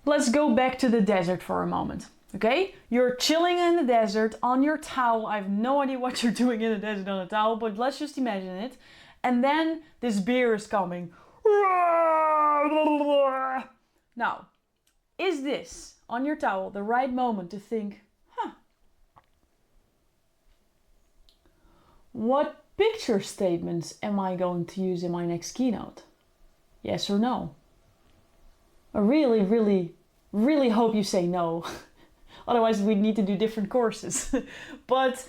Let's go back to the desert for a moment. Okay? You're chilling in the desert on your towel. I have no idea what you're doing in the desert on a towel, but let's just imagine it. And then this bear is coming. Now, is this on your towel the right moment to think, what picture statements am I going to use in my next keynote? Yes or no? I really, really, really hope you say no. Otherwise, we need to do different courses. But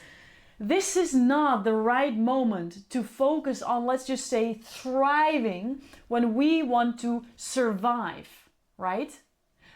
this is not the right moment to focus on, let's just say, thriving when we want to survive, right?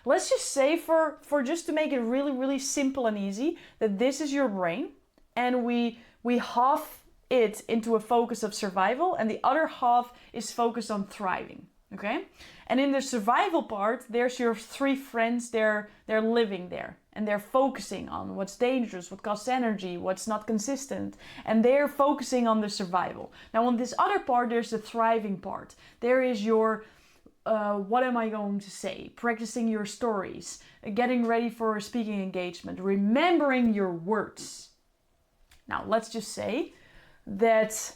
Let's just say, for just to make it really, really simple and easy, that this is your brain and we half it into a focus of survival and the other half is focused on thriving. Okay? And in the survival part, there's your three friends, they're living there. And they're focusing on what's dangerous, what costs energy, what's not consistent. And they're focusing on the survival. Now on this other part, there's the thriving part. There is your, what am I going to say? Practicing your stories, getting ready for a speaking engagement, remembering your words. Now let's just say that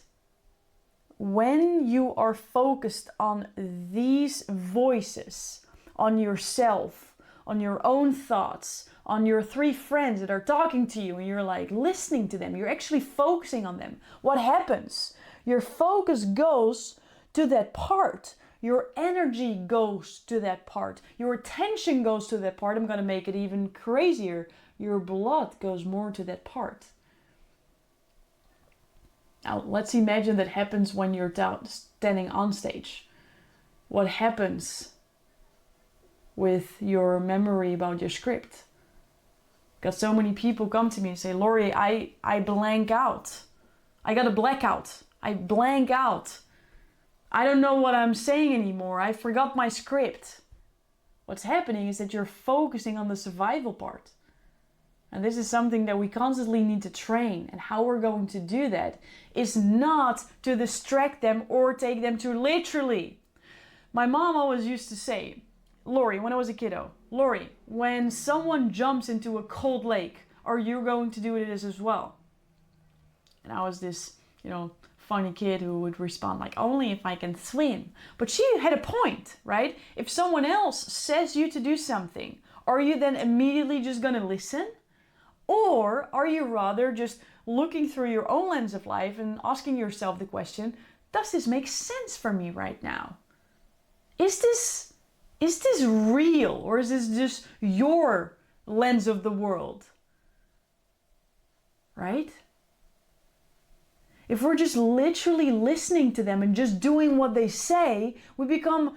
when you are focused on these voices, on yourself, on your own thoughts, on your three friends that are talking to you and you're like listening to them, you're actually focusing on them. What happens? Your focus goes to that part. Your energy goes to that part. Your attention goes to that part. I'm going to make it even crazier. Your blood goes more to that part. Now, let's imagine that happens when you're standing on stage. What happens with your memory about your script? Got so many people come to me and say, Laurie, I blank out. I got a blackout. I blank out. I don't know what I'm saying anymore. I forgot my script. What's happening is that you're focusing on the survival part. And this is something that we constantly need to train. And how we're going to do that is not to distract them or take them too literally. My mom always used to say, Laurie, when I was a kiddo, Laurie, when someone jumps into a cold lake, are you going to do this as well? And I was this, funny kid who would respond like, only if I can swim. But she had a point, right? If someone else says you to do something, are you then immediately just going to listen? Or are you rather just looking through your own lens of life and asking yourself the question, does this make sense for me right now? Is this real, or is this just your lens of the world? Right? If we're just literally listening to them and just doing what they say, we become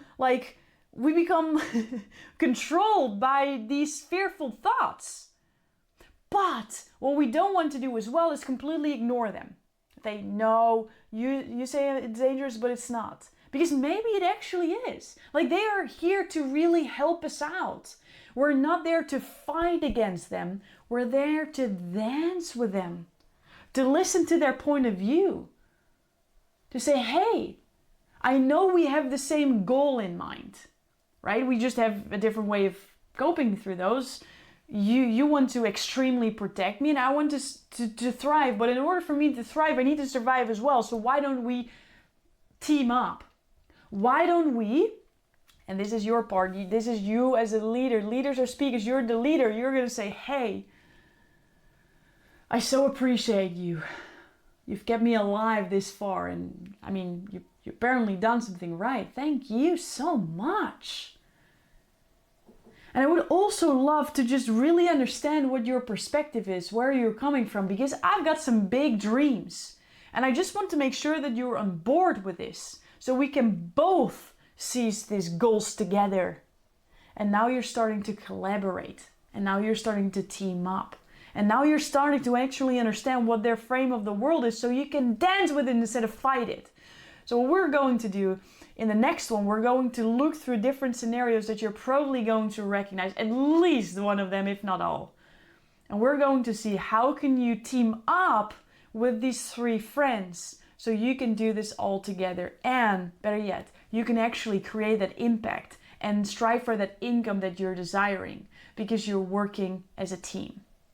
controlled by these fearful thoughts. But what we don't want to do as well is completely ignore them. They know you say it's dangerous, but it's not. Because maybe it actually is. Like, they are here to really help us out. We're not there to fight against them. We're there to dance with them. To listen to their point of view. To say, hey, I know we have the same goal in mind. Right? We just have a different way of coping through those. You want to extremely protect me and I want to thrive. But in order for me to thrive, I need to survive as well. So why don't we team up? Why don't we, and this is your part, this is you as a leader. Leaders are speakers, you're the leader. You're going to say, hey, I so appreciate you. You've kept me alive this far. And I mean, you apparently done something right. Thank you so much. And I would also love to just really understand what your perspective is, where you're coming from, because I've got some big dreams. And I just want to make sure that you're on board with this, so we can both seize these goals together. And now you're starting to collaborate. And now you're starting to team up. And now you're starting to actually understand what their frame of the world is, so you can dance with it instead of fight it. So what we're going to do in the next one, we're going to look through different scenarios that you're probably going to recognize, at least one of them, if not all. And we're going to see how can you team up with these three friends so you can do this all together. And better yet, you can actually create that impact and strive for that income that you're desiring because you're working as a team.